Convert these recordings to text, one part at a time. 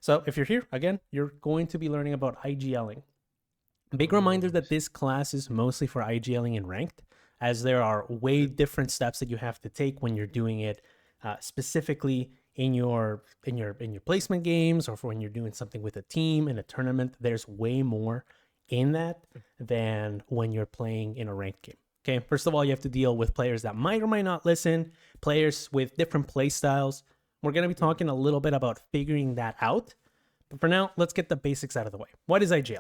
So if you're here, again, you're going to be learning about IGLing. Big reminder that this class is mostly for IGLing and ranked, as there are way different steps that you have to take when you're doing it specifically in your placement games, or for when you're doing something with a team in a tournament. There's way more in that than when you're playing in a ranked game. Okay, first of all, you have to deal with players that might or might not listen, players with different play styles. We're going to be talking a little bit about figuring that out. But for now, let's get the basics out of the way. What is IGLing,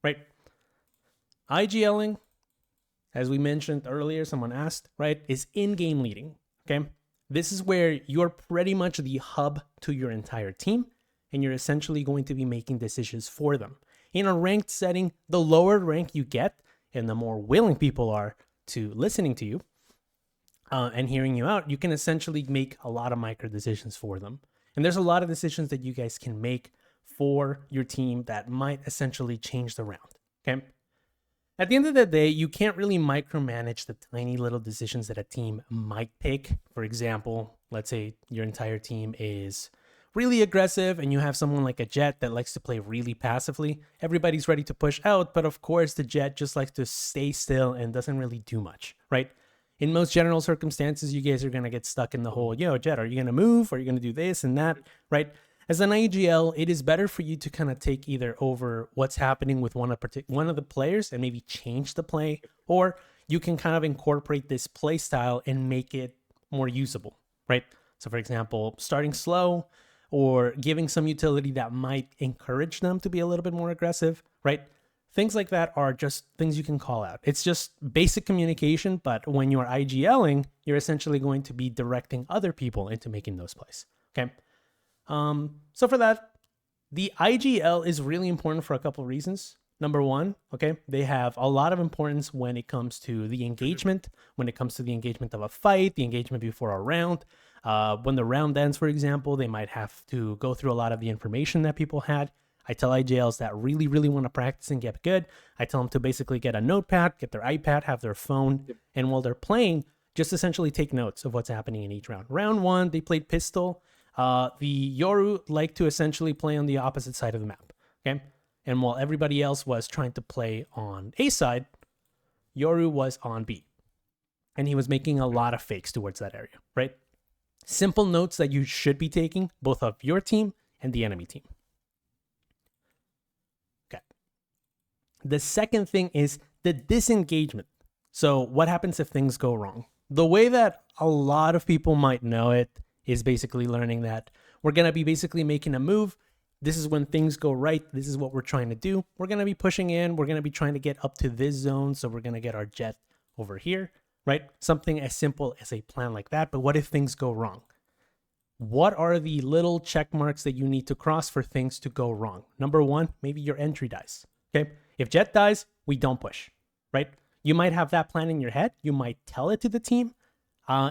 right? IGLing, as we mentioned earlier, someone asked, right, is in-game leading, okay? This is where you're pretty much the hub to your entire team, and you're essentially going to be making decisions for them. In a ranked setting, the lower rank you get, and the more willing people are to listening to you and hearing you out, you can essentially make a lot of micro decisions for them. And there's a lot of decisions that you guys can make for your team that might essentially change the round, okay? At the end of the day, you can't really micromanage the tiny little decisions that a team might take. For example, let's say your entire team is really aggressive and you have someone like a Jet that likes to play really passively. Everybody's ready to push out, but of course the Jet just likes to stay still and doesn't really do much, right? In most general circumstances, you guys are going to get stuck in the whole, yo, Jet, are you going to move? Are you going to do this and that, right? As an IGL, it is better for you to kind of take either over what's happening with one of the players and maybe change the play, or you can kind of incorporate this play style and make it more usable, right? So for example, starting slow or giving some utility that might encourage them to be a little bit more aggressive, right? Things like that are just things you can call out. It's just basic communication, but when you're IGLing, you're essentially going to be directing other people into making those plays, okay? So for that, the IGL is really important for a couple of reasons. Number one, okay, they have a lot of importance when it comes to the engagement, when it comes to the engagement of a fight, the engagement before a round. When the round ends, for example, they might have to go through a lot of the information that people had. I tell IGLs that really, really want to practice and get good. I tell them to basically get a notepad, get their iPad, have their phone, and while they're playing, just essentially take notes of what's happening in each round. Round one, they played pistol. The Yoru like to essentially play on the opposite side of the map, okay? And while everybody else was trying to play on A side, Yoru was on B. And he was making a lot of fakes towards that area, right? Simple notes that you should be taking, both of your team and the enemy team. Okay. The second thing is the disengagement. So what happens if things go wrong? The way that a lot of people might know it is basically learning that we're going to be basically making a move. This is when things go right. This is what we're trying to do. We're going to be pushing in. We're going to be trying to get up to this zone. So we're going to get our Jet over here, right? Something as simple as a plan like that. But what if things go wrong? What are the little check marks that you need to cross for things to go wrong? Number one, maybe your entry dies, okay? If Jet dies, we don't push, right? You might have that plan in your head. You might tell it to the team.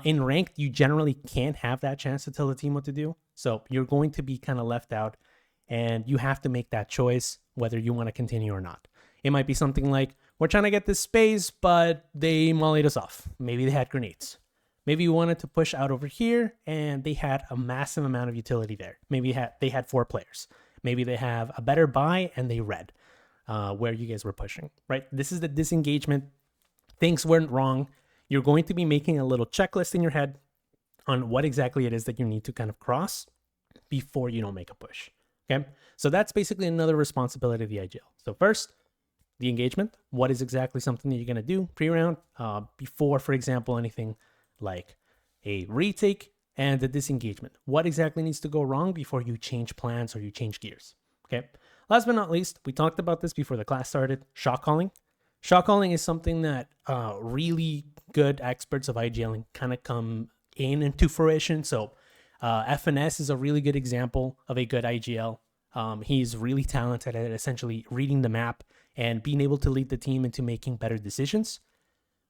In ranked, you generally can't have that chance to tell the team what to do. So you're going to be kind of left out, and you have to make that choice whether you want to continue or not. It might be something like, we're trying to get this space, but they mollied us off. Maybe they had grenades. Maybe you wanted to push out over here, and they had a massive amount of utility there. Maybe they had 4 players. Maybe they have a better buy, and they read where you guys were pushing, right? This is the disengagement. Things weren't wrong. You're going to be making a little checklist in your head on what exactly it is that you need to kind of cross before you don't make a push, okay? So that's basically another responsibility of the IGL. So first, the engagement. What is exactly something that you're going to do pre-round before, for example, anything like a retake, and the disengagement. What exactly needs to go wrong before you change plans or you change gears, okay? Last but not least, we talked about this before the class started, shotcalling. Shotcalling is something that really good experts of IGLing kind of come into fruition. So FNS is a really good example of a good IGL. He's really talented at essentially reading the map and being able to lead the team into making better decisions.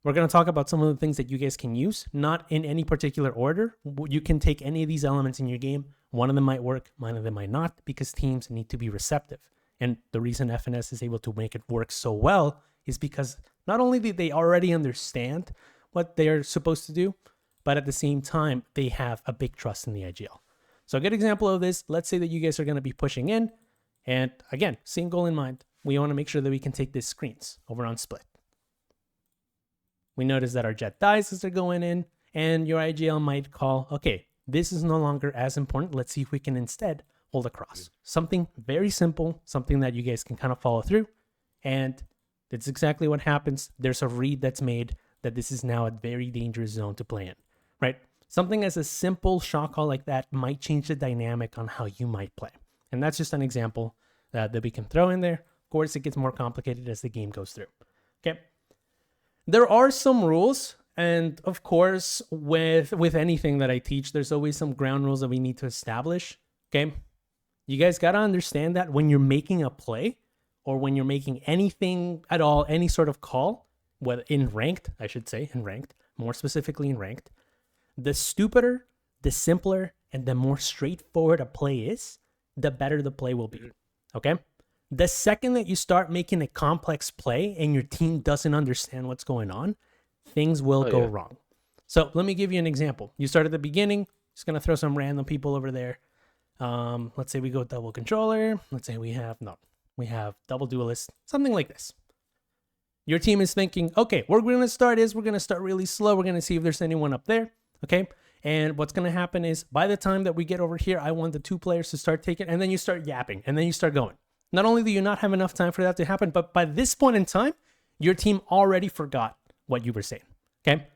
We're going to talk about some of the things that you guys can use, not in any particular order. You can take any of these elements in your game. One of them might work, one of them might not, because teams need to be receptive. And the reason FNS is able to make it work so well is because not only do they already understand what they're supposed to do, but at the same time, they have a big trust in the IGL. So a good example of this, let's say that you guys are going to be pushing in. And again, same goal in mind. We want to make sure that we can take these screens over on split. We notice that our jet dies as they're going in, and your IGL might call, okay, this is no longer as important. Let's see if we can instead hold across. Something very simple, something that you guys can kind of follow through. And that's exactly what happens. There's a read that's made that this is now a very dangerous zone to play in, right? Something as a simple shot call like that might change the dynamic on how you might play. And that's just an example that we can throw in there. Of course, it gets more complicated as the game goes through. Okay. There are some rules. And of course, with anything that I teach, there's always some ground rules that we need to establish. Okay. You guys got to understand that when you're making a play or when you're making anything at all, any sort of call, whether in ranked, I should say, in ranked, more specifically in ranked, the stupider, the simpler, and the more straightforward a play is, the better the play will be. Okay? The second that you start making a complex play and your team doesn't understand what's going on, things will go wrong. So let me give you an example. You start at the beginning, just going to throw some random people over there. Let's say we go double controller. Let's say we have double duelist, something like this. Your team is thinking, okay, we're going to start really slow. We're going to see if there's anyone up there. Okay. And what's going to happen is by the time that we get over here, I want the two players to start taking, and then you start yapping and then you start going. Not only do you not have enough time for that to happen, but by this point in time, your team already forgot what you were saying. Okay.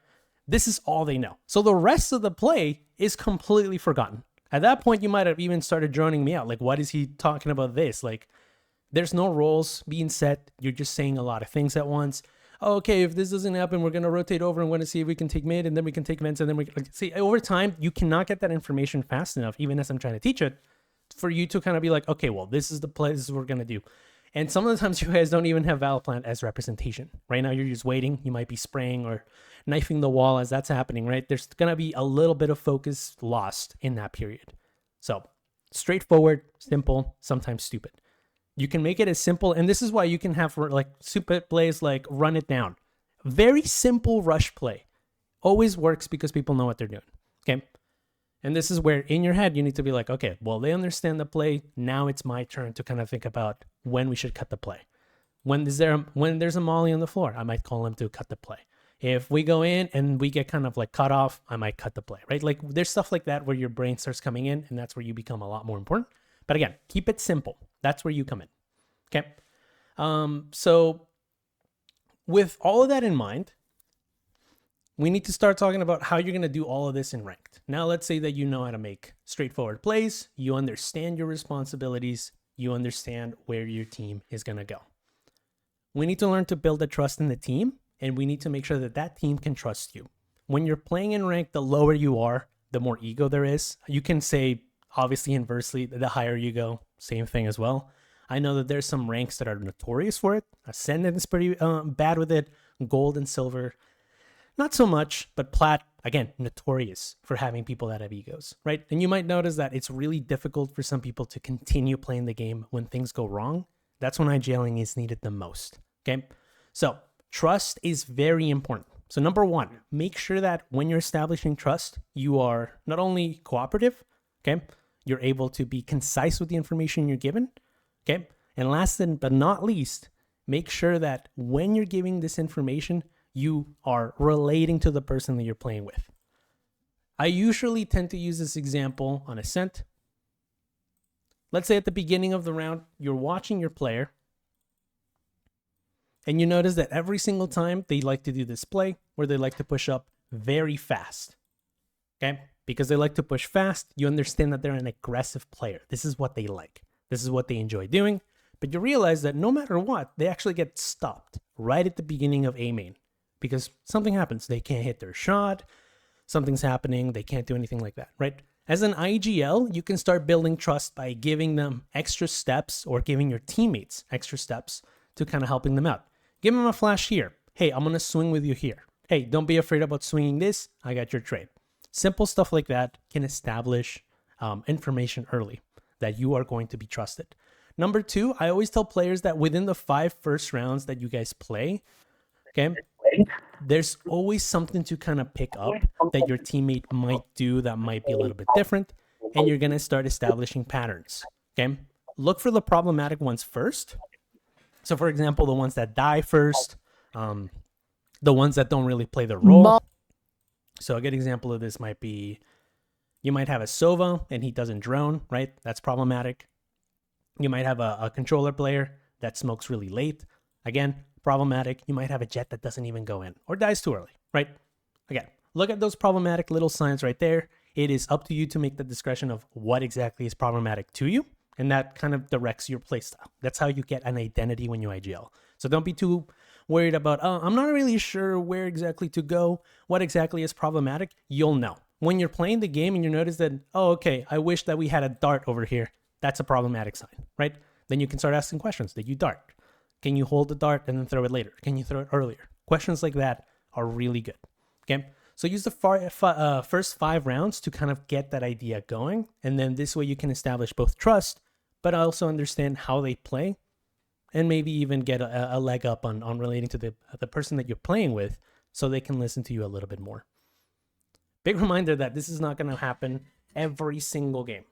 This is all they know. So the rest of the play is completely forgotten. At that point, you might have even started droning me out. Like, what is he talking about this? Like, there's no roles being set. You're just saying a lot of things at once. Oh, okay, if this doesn't happen, we're going to rotate over and we're going to see if we can take mid, and then we can take vents, and then we can see. Over time, you cannot get that information fast enough, even as I'm trying to teach it, for you to kind of be like, okay, well, this is the play, this is what we're going to do. And some of the times you guys don't even have Valorant as representation. Right now, you're just waiting. You might be spraying or knifing the wall as that's happening, right? There's going to be a little bit of focus lost in that period. So straightforward, simple, sometimes stupid. You can make it as simple, and this is why you can have like stupid plays like run it down. Very simple rush play always works because people know what they're doing. Okay. And this is where in your head, you need to be like, okay, well, they understand the play. Now it's my turn to kind of think about when we should cut the play. When there's a molly on the floor, I might call him to cut the play. If we go in and we get kind of like cut off, I might cut the play, right? Like there's stuff like that where your brain starts coming in, and that's where you become a lot more important. But again, keep it simple. That's where you come in. Okay. So with all of that in mind, we need to start talking about how you're going to do all of this in ranked. Now, let's say that you know how to make straightforward plays. You understand your responsibilities. You understand where your team is going to go. We need to learn to build a trust in the team, and we need to make sure that that team can trust you. When you're playing in ranked, the lower you are, the more ego there is. You can say, obviously, inversely, the higher you go, same thing as well. I know that there's some ranks that are notorious for it. Ascendant is pretty bad with it. Gold and silver, not so much, but plat, again, notorious for having people that have egos, right? And you might notice that it's really difficult for some people to continue playing the game when things go wrong. That's when IGLing is needed the most, okay? So trust is very important. So number one, make sure that when you're establishing trust, you are not only cooperative, okay? You're able to be concise with the information you're given, okay? And last but not least, make sure that when you're giving this information, you are relating to the person that you're playing with. I usually tend to use this example on Ascent. Let's say at the beginning of the round, you're watching your player, and you notice that every single time they like to do this play where they like to push up very fast, okay? Because they like to push fast, you understand that they're an aggressive player. This is what they like. This is what they enjoy doing. But you realize that no matter what, they actually get stopped right at the beginning of A main because something happens. They can't hit their shot. Something's happening. They can't do anything like that, right? As an IGL, you can start building trust by giving them extra steps or giving your teammates extra steps to kind of helping them out. Give them a flash here. Hey, I'm going to swing with you here. Hey, don't be afraid about swinging this. I got your trade. Simple stuff like that can establish information early that you are going to be trusted. Number two, I always tell players that within the 5 first rounds that you guys play, okay, there's always something to kind of pick up that your teammate might do that might be a little bit different. and you're going to start establishing patterns. Okay. Look for the problematic ones first. So, for example, the ones that die first, the ones that don't really play the role. So, a good example of this might be you might have a Sova and he doesn't drone, right? That's problematic. You might have a controller player that smokes really late. Again, problematic. You might have a Jet that doesn't even go in or dies too early, right? Again, look at those problematic little signs right there. It is up to you to make the discretion of what exactly is problematic to you, and that kind of directs your playstyle. That's how you get an identity when you IGL. So don't be too worried about, oh, I'm not really sure where exactly to go, what exactly is problematic. You'll know. When you're playing the game and you notice that, oh, okay, I wish that we had a dart over here, that's a problematic sign, right? Then you can start asking questions. Did you dart? Can you hold the dart and then throw it later? Can you throw it earlier? Questions like that are really good, okay? So use the first 5 rounds to kind of get that idea going. And then this way you can establish both trust, but also understand how they play and maybe even get a leg up on relating to the person that you're playing with so they can listen to you a little bit more. Big reminder that this is not going to happen every single game,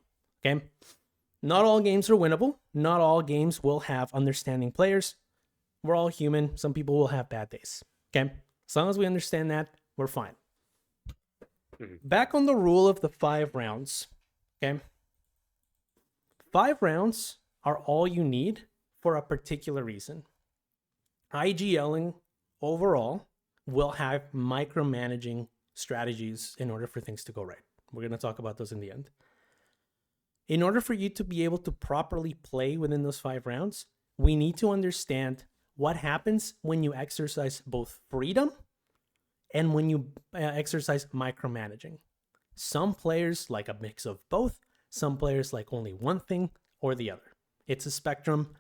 okay? Not all games are winnable. Not all games will have understanding players. We're all human. Some people will have bad days, okay? As long as we understand that, we're fine. Back on the rule of the 5 rounds, okay? 5 rounds are all you need for a particular reason. IGLing overall will have micromanaging strategies in order for things to go right. We're going to talk about those in the end. In order for you to be able to properly play within those 5 rounds, we need to understand what happens when you exercise both freedom and when you exercise micromanaging. Some players like a mix of both. Some players like only one thing or the other. It's a spectrum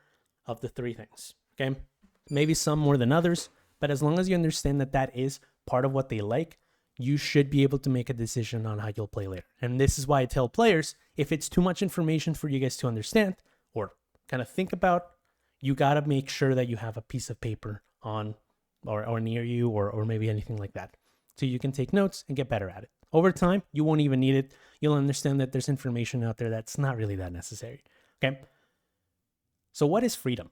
of the 3 things, okay? Maybe some more than others, but as long as you understand that that is part of what they like, you should be able to make a decision on how you'll play later. And this is why I tell players, if it's too much information for you guys to understand or kind of think about, you got to make sure that you have a piece of paper on or near you or maybe anything like that. So you can take notes and get better at it. Over time, you won't even need it. You'll understand that there's information out there that's not really that necessary, okay? So what is freedom?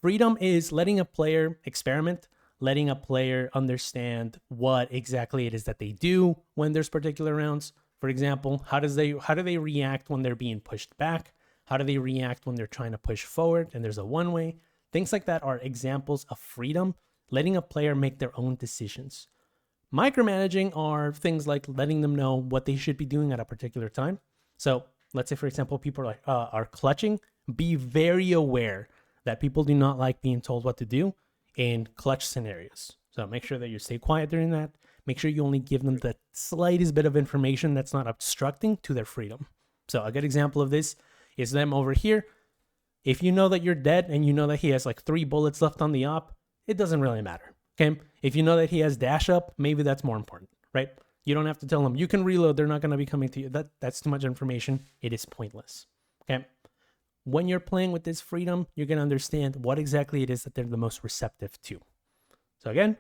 Freedom is letting a player experiment, letting a player understand what exactly it is that they do when there's particular rounds. For example, how do they react when they're being pushed back? How do they react when they're trying to push forward and there's a one-way? Things like that are examples of freedom, letting a player make their own decisions. Micromanaging are things like letting them know what they should be doing at a particular time. So let's say, for example, people are clutching. Be very aware that people do not like being told what to do in clutch scenarios. So make sure that you stay quiet during that. Make sure you only give them the slightest bit of information that's not obstructing to their freedom. So a good example of this is them over here. If you know that you're dead and you know that he has like 3 bullets left on the op, it doesn't really matter, okay? If you know that he has dash up, maybe that's more important, right? You don't have to tell them, you can reload, they're not going to be coming to you. That's too much information. It is pointless, okay? When you're playing with this freedom, you're going to understand what exactly it is that they're the most receptive to. So again,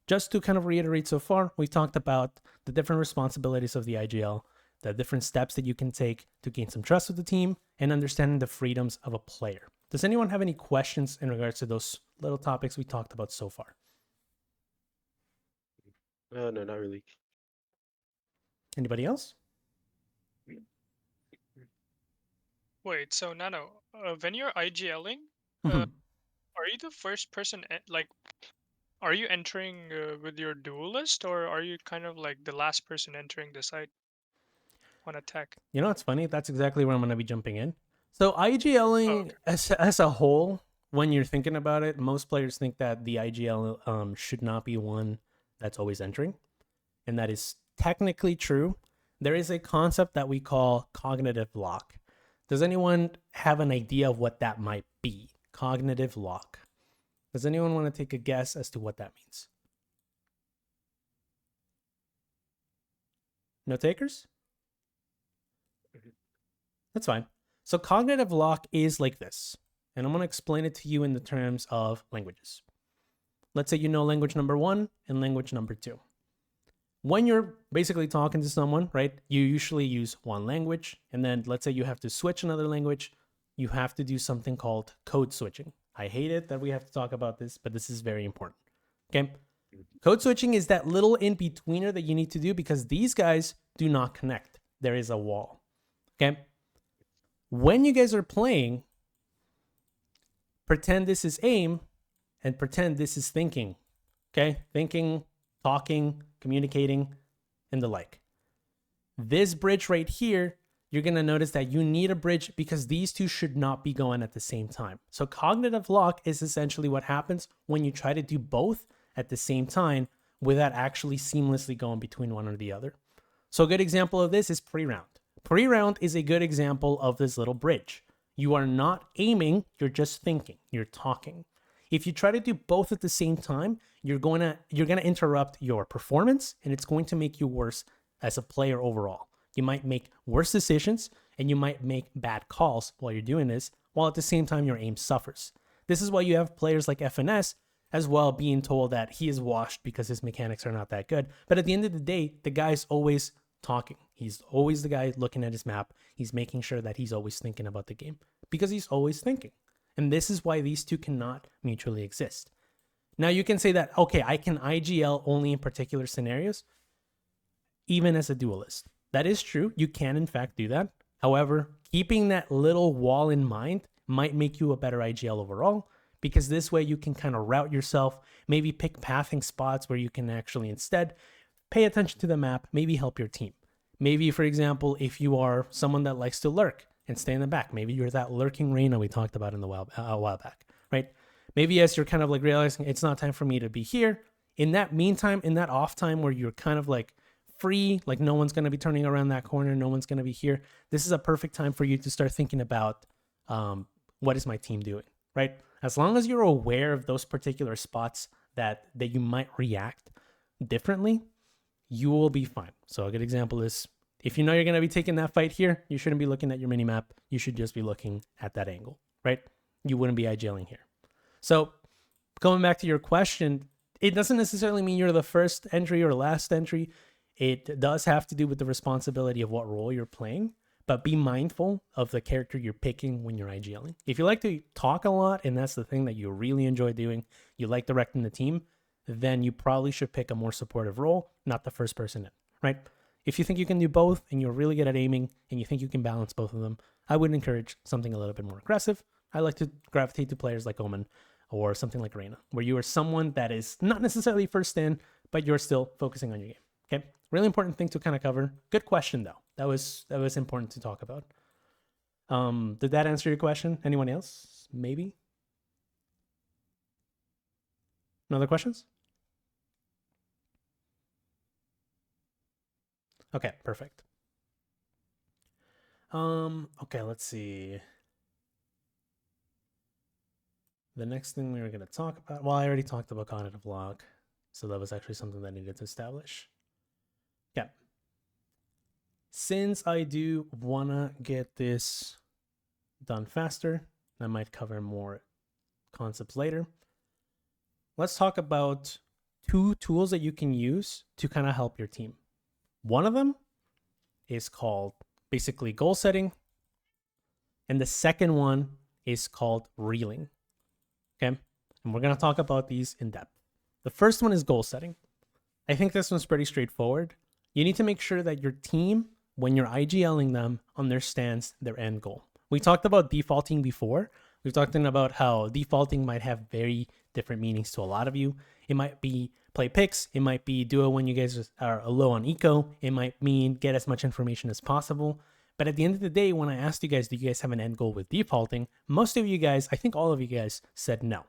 just to kind of reiterate so far, we talked about the different responsibilities of the IGL, the different steps that you can take to gain some trust with the team, and understanding the freedoms of a player. Does anyone have any questions in regards to those little topics we talked about so far? No, not really. Anybody else? Wait, so Nano, when you're IGLing, Mhm. are you the first person, are you entering with your duel list, or are you kind of like the last person entering the site on attack? You know what's funny? That's exactly where I'm going to be jumping in. So Oh, IGLing okay. as a whole, when you're thinking about it, most players think that the IGL should not be one that's always entering. And that is technically true. There is a concept that we call cognitive lock. Does anyone have an idea of what that might be? Cognitive lock. Does anyone want to take a guess as to what that means? No takers? That's fine. So cognitive lock is like this. And I'm going to explain it to you in the terms of languages. Let's say you know language number 1 and language number 2. When you're basically talking to someone, right, you usually use one language, and then let's say you have to switch another language, you have to do something called code switching. I hate it that we have to talk about this, but this is very important. Okay. Code switching is that little in-betweener that you need to do because these guys do not connect. There is a wall. Okay. When you guys are playing, pretend this is aim and pretend this is thinking. Okay. Thinking, talking, communicating, and the like. This bridge right here, you're going to notice that you need a bridge because these two should not be going at the same time. So cognitive lock is essentially what happens when you try to do both at the same time without actually seamlessly going between one or the other. So a good example of this is pre-round. Pre-round is a good example of this little bridge. You are not aiming, you're just thinking, you're talking. If you try to do both at the same time, you're going to interrupt your performance, and it's going to make you worse as a player overall. You might make worse decisions and you might make bad calls while you're doing this, while at the same time your aim suffers. This is why you have players like FNS as well being told that he is washed because his mechanics are not that good. But at the end of the day, the guy's always talking. He's always the guy looking at his map. He's making sure that he's always thinking about the game because he's always thinking. And this is why these two cannot mutually exist. Now you can say that, okay, I can IGL only in particular scenarios, even as a duelist. That is true. You can in fact do that. However, keeping that little wall in mind might make you a better IGL overall, because this way you can kind of route yourself, maybe pick pathing spots where you can actually instead pay attention to the map, maybe help your team. Maybe, for example, if you are someone that likes to lurk and stay in the back, maybe you're that lurking Reyna we talked about a while back, right? Maybe as you're kind of like realizing it's not time for me to be here, in that meantime, in that off time where you're kind of like free, like no one's going to be turning around that corner, no one's going to be here, this is a perfect time for you to start thinking about what is my team doing, right? As long as you're aware of those particular spots that you might react differently, you will be fine. So a good example is, if you know you're going to be taking that fight here, you shouldn't be looking at your mini map. You should just be looking at that angle, right? You wouldn't be IGLing here. So going back to your question, it doesn't necessarily mean you're the first entry or last entry. It does have to do with the responsibility of what role you're playing, but be mindful of the character you're picking when you're IGLing. If you like to talk a lot and that's the thing that you really enjoy doing, you like directing the team, then you probably should pick a more supportive role, not the first person in, right? If you think you can do both and you're really good at aiming and you think you can balance both of them, I would encourage something a little bit more aggressive. I like to gravitate to players like Omen or something like Reyna, where you are someone that is not necessarily first in, but you're still focusing on your game. Okay, really important thing to kind of cover. Good question though. That was important to talk about. Did that answer your question? Anyone else? Maybe. No other questions? Okay, perfect. Okay, let's see. The next thing we were going to talk about, well, I already talked about cognitive lock, so that was actually something that I needed to establish. Yeah. Since I do want to get this done faster, I might cover more concepts later. Let's talk about 2 tools that you can use to kind of help your team. One of them is called basically goal setting, and the second one is called reeling. Okay, and we're going to talk about these in depth. The first one is goal setting. I think this one's pretty straightforward. You need to make sure that your team, when you're IGLing them, understands their end goal. We talked about defaulting before. We've talked about how defaulting might have very different meanings to a lot of you. It might be play picks. It might be do it when you guys are low on eco. It might mean get as much information as possible. But at the end of the day, when I asked you guys, do you guys have an end goal with defaulting? Most of you guys, I think all of you guys said no.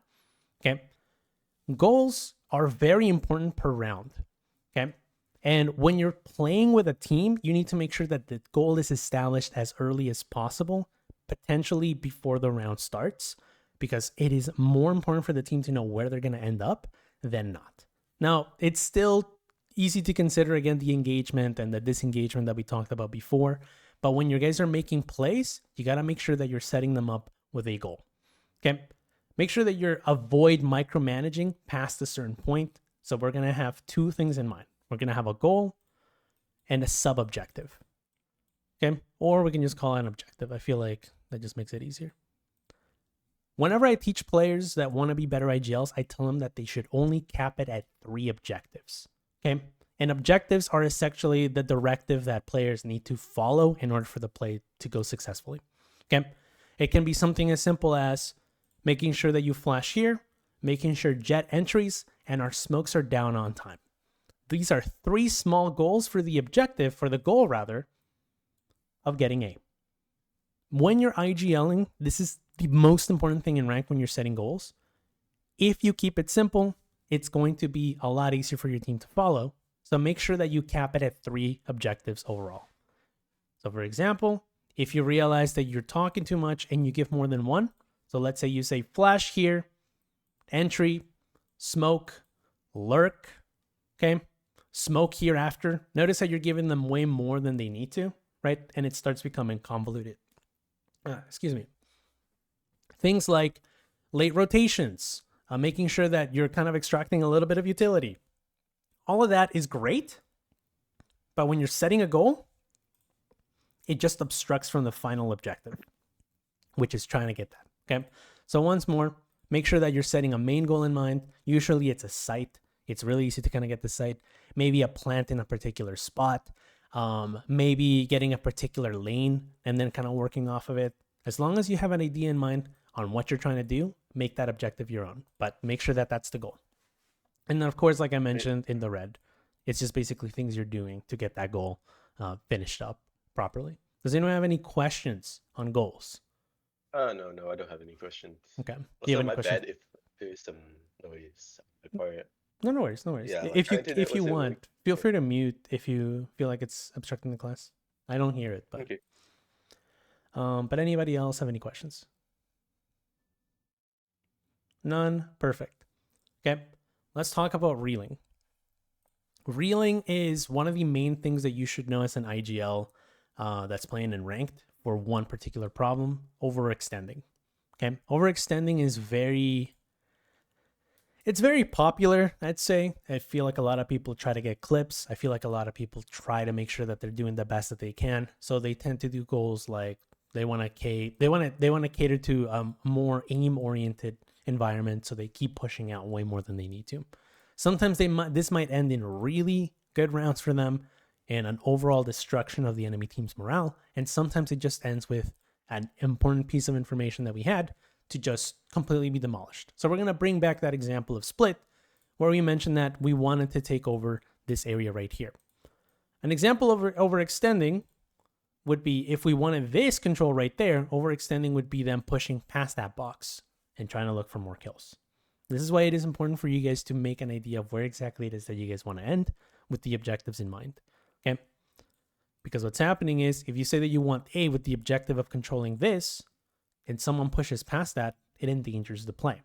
Okay. Goals are very important per round. Okay. And when you're playing with a team, you need to make sure that the goal is established as early as possible, potentially before the round starts, because it is more important for the team to know where they're going to end up than not. Now, it's still easy to consider, again, the engagement and the disengagement that we talked about before. But when your guys are making plays, you got to make sure that you're setting them up with a goal. Okay. Make sure that you're avoid micromanaging past a certain point. So we're going to have 2 things in mind. We're going to have a goal and a sub-objective. Okay? Or we can just call it an objective. I feel like that just makes it easier. Whenever I teach players that want to be better IGLs, I tell them that they should only cap it at 3 objectives. Okay? And objectives are essentially the directive that players need to follow in order for the play to go successfully. Okay? It can be something as simple as making sure that you flash here, making sure jet entries and our smokes are down on time. These are 3 small goals for the objective, for the goal rather, of getting A. When you're IGLing, this is the most important thing in rank when you're setting goals. If you keep it simple, it's going to be a lot easier for your team to follow. So make sure that you cap it at 3 objectives overall. So for example, if you realize that you're talking too much and you give more than 1, so let's say you say flash here, entry, smoke, lurk, okay? Smoke here after. Notice that you're giving them way more than they need to, right? And it starts becoming convoluted. Excuse me. Things like late rotations, making sure that you're kind of extracting a little bit of utility. All of that is great, but when you're setting a goal, it just obstructs from the final objective, which is trying to get that, okay? So once more, make sure that you're setting a main goal in mind. Usually it's a site. It's really easy to kind of get the site. Maybe a plant in a particular spot. Maybe getting a particular lane and then kind of working off of it. As long as you have an idea in mind on what you're trying to do, make that objective your own, but make sure that that's the goal. And then of course, like I mentioned in the red, it's just basically things you're doing to get that goal finished up properly. Does anyone have any questions on goals? No, I don't have any questions. Okay. Do Also, you have any my questions? bad if there is some noise. Quiet. No, no worries, no worries. Yeah, like If our you internet wasn't want, feel free to mute if you feel like it's obstructing the class. I don't hear it, but okay. but anybody else have any questions? None? Perfect. Okay. Let's talk about reeling. Reeling is one of the main things that you should know as an IGL that's playing in ranked for one particular problem: overextending. Okay. Overextending is it's very popular, I'd say. I feel like a lot of people try to get clips. I feel like a lot of people try to make sure that they're doing the best that they can. So they tend to do goals like they want to cater to a more aim-oriented environment, so they keep pushing out way more than they need to. Sometimes this might end in really good rounds for them and an overall destruction of the enemy team's morale, and sometimes it just ends with an important piece of information that we had to just completely be demolished. So we're going to bring back that example of Split where we mentioned that we wanted to take over this area right here. An example of overextending would be if we wanted this control right there, overextending would be them pushing past that box and trying to look for more kills. This is why it is important for you guys to make an idea of where exactly it is that you guys want to end with the objectives in mind, okay? Because what's happening is if you say that you want A with the objective of controlling this, and someone pushes past that, it endangers the play.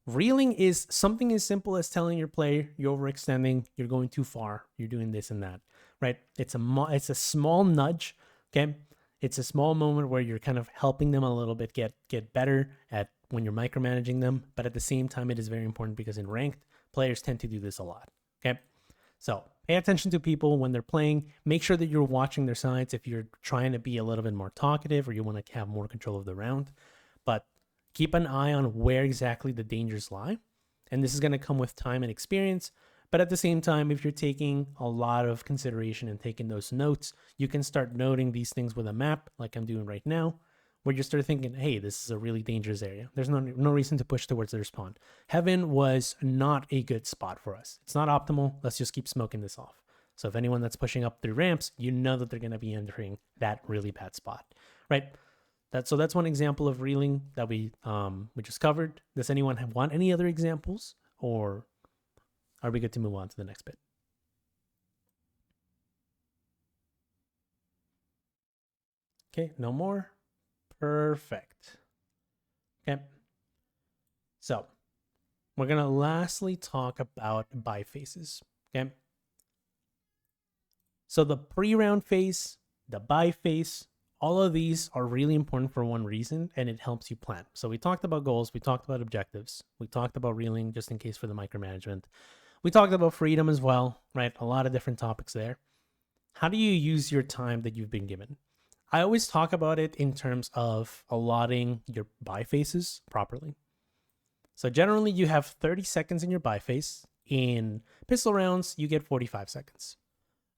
Reeling is something as simple as telling your player you're overextending, you're going too far, you're doing this and that, right? It's a small nudge, okay? It's a small moment where you're kind of helping them a little bit get better at when you're micromanaging them, but at the same time, it is very important because in ranked, players tend to do this a lot, okay? So pay attention to people when they're playing. Make sure that you're watching their sides if you're trying to be a little bit more talkative or you want to have more control of the round. But keep an eye on where exactly the dangers lie. And this is going to come with time and experience. But at the same time, if you're taking a lot of consideration and taking those notes, you can start noting these things with a map like I'm doing right now, where you start thinking, hey, this is a really dangerous area. There's no reason to push towards their spawn. Heaven was not a good spot for us. It's not optimal. Let's just keep smoking this off. So if anyone that's pushing up through ramps, you know that they're going to be entering that really bad spot, right? That's one example of reeling that we just covered. Does anyone want any other examples, or are we good to move on to the next bit? Okay, no more. Perfect. Okay. So we're going to lastly talk about buy phases. Okay. So the pre-round phase, the buy phase, all of these are really important for one reason, and it helps you plan. So we talked about goals. We talked about objectives. We talked about reeling just in case for the micromanagement. We talked about freedom as well, right? A lot of different topics there. How do you use your time that you've been given? I always talk about it in terms of allotting your buy phases properly. So generally, you have 30 seconds in your buy phase. In pistol rounds, you get 45 seconds.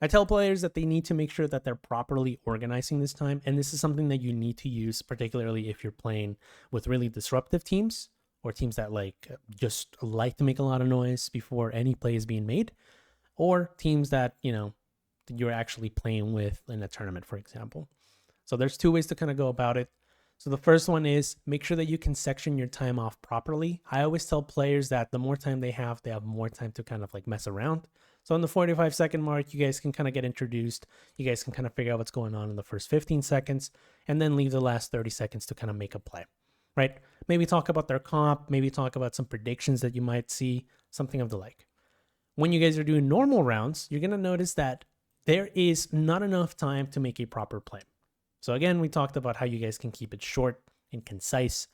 I tell players that they need to make sure that they're properly organizing this time, and this is something that you need to use, particularly if you're playing with really disruptive teams or teams that just like to make a lot of noise before any play is being made, or teams that you're actually playing with in a tournament, for example. So there's two ways to kind of go about it. So the first one is make sure that you can section your time off properly. I always tell players that the more time they have more time to kind of mess around. So on the 45-second mark, you guys can kind of get introduced. You guys can kind of figure out what's going on in the first 15 seconds and then leave the last 30 seconds to kind of make a play, right? Maybe talk about their comp, maybe talk about some predictions that you might see, something of the like. When you guys are doing normal rounds, you're going to notice that there is not enough time to make a proper play. So again, we talked about how you guys can keep it short and concise,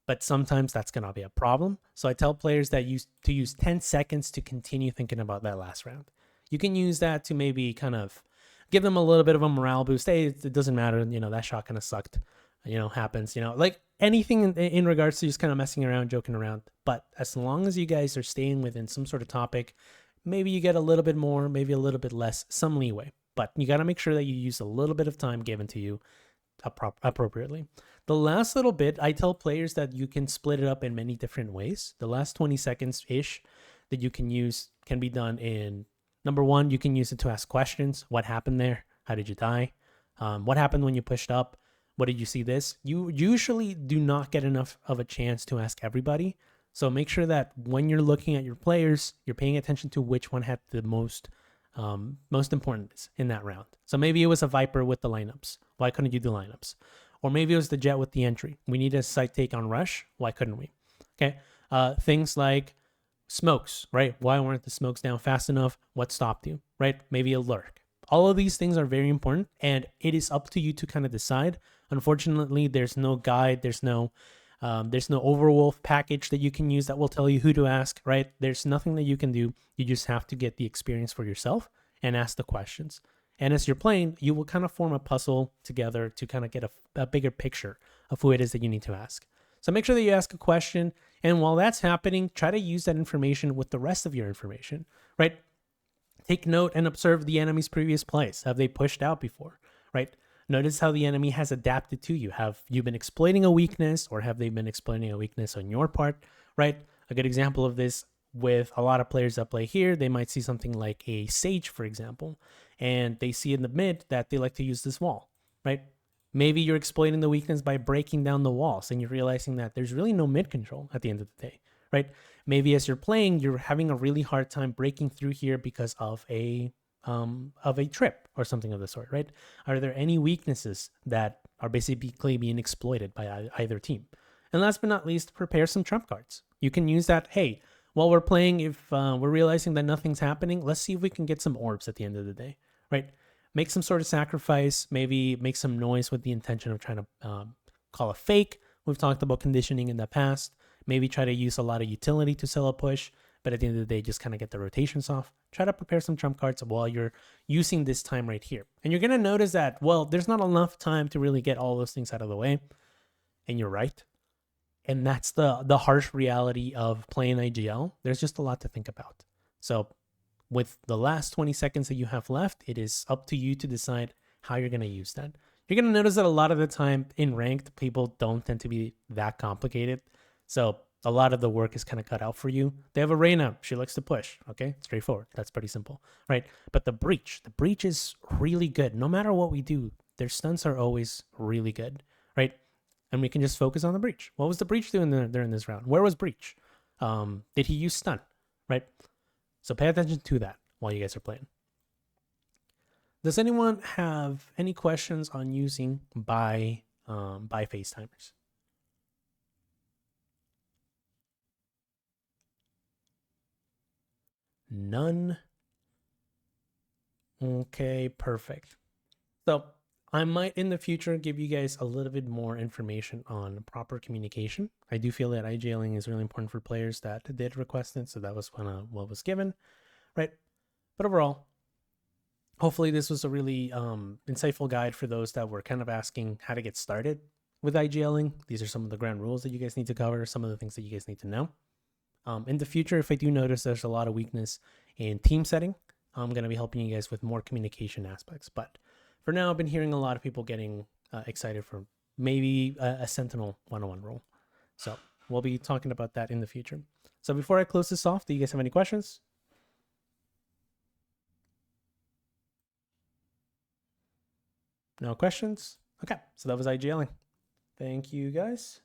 but sometimes that's going to be a problem. So I tell players that to use 10 seconds to continue thinking about that last round. You can use that to maybe kind of give them a little bit of a morale boost. Hey, it doesn't matter. That shot kind of sucked. Happens. Like anything in regards to just kind of messing around, joking around. But as long as you guys are staying within some sort of topic, maybe you get a little bit more, maybe a little bit less, some leeway. But you got to make sure that you use a little bit of time given to you appropriately. The last little bit, I tell players that you can split it up in many different ways. The last 20 seconds-ish that you can use can be done in, number one, you can use it to ask questions. What happened there? How did you die? What happened when you pushed up? What did you see this? You usually do not get enough of a chance to ask everybody. So make sure that when you're looking at your players, you're paying attention to which one had the most importance in that round. So maybe it was a Viper with the lineups. Why couldn't you do lineups? Or maybe it was the Jet with the entry. We need a side take on rush. Why couldn't we? Okay. Things like smokes, right? Why weren't the smokes down fast enough? What stopped you, right? Maybe a lurk. All of these things are very important, and it is up to you to kind of decide. Unfortunately, there's no guide. There's no Overwolf package that you can use that will tell you who to ask, right? There's nothing that you can do. You just have to get the experience for yourself and ask the questions. And as you're playing, you will kind of form a puzzle together to kind of get a bigger picture of who it is that you need to ask. So make sure that you ask a question. And while that's happening, try to use that information with the rest of your information, right? Take note and observe the enemy's previous plays. Have they pushed out before, right? Notice how the enemy has adapted to you. Have you been exploiting a weakness, or have they been exploiting a weakness on your part, right? A good example of this with a lot of players that play here, they might see something like a Sage, for example, and they see in the mid that they like to use this wall, right? Maybe you're exploiting the weakness by breaking down the walls, and you're realizing that there's really no mid control at the end of the day, right? Maybe as you're playing, you're having a really hard time breaking through here because of a trip or something of the sort, right? Are there any weaknesses that are basically being exploited by either team? And last but not least, prepare some trump cards. You can use that. Hey, while we're playing, if we're realizing that nothing's happening, let's see if we can get some orbs at the end of the day, right? Make some sort of sacrifice, maybe make some noise with the intention of trying to call a fake. We've talked about conditioning in the past. Maybe try to use a lot of utility to sell a push, but at the end of the day, just kind of get the rotations off. Try to prepare some trump cards while you're using this time right here. And you're going to notice that, well, there's not enough time to really get all those things out of the way. And you're right. And that's the harsh reality of playing IGL. There's just a lot to think about. So with the last 20 seconds that you have left, it is up to you to decide how you're going to use that. You're going to notice that a lot of the time in ranked, people don't tend to be that complicated. So a lot of the work is kind of cut out for you. They have a Reyna. She likes to push. Okay, straightforward. That's pretty simple, right? But the breach is really good. No matter what we do, their stunts are always really good, right? And we can just focus on the breach. What was the breach doing during this round? Where was breach? Did he use stun, right? So pay attention to that while you guys are playing. Does anyone have any questions on using by phase timers? None. Okay, perfect. So I might in the future give you guys a little bit more information on proper communication. I do feel that IGLing is really important for players that did request it, so that was what was given, right? But overall, hopefully this was a really insightful guide for those that were kind of asking how to get started with IGLing. These are some of the ground rules that you guys need to cover, some of the things that you guys need to know. In the future, if I do notice there's a lot of weakness in team setting, I'm going to be helping you guys with more communication aspects. But for now, I've been hearing a lot of people getting excited for maybe a Sentinel 101 role. So we'll be talking about that in the future. So before I close this off, do you guys have any questions? No questions? Okay, so that was IGLing. Thank you guys.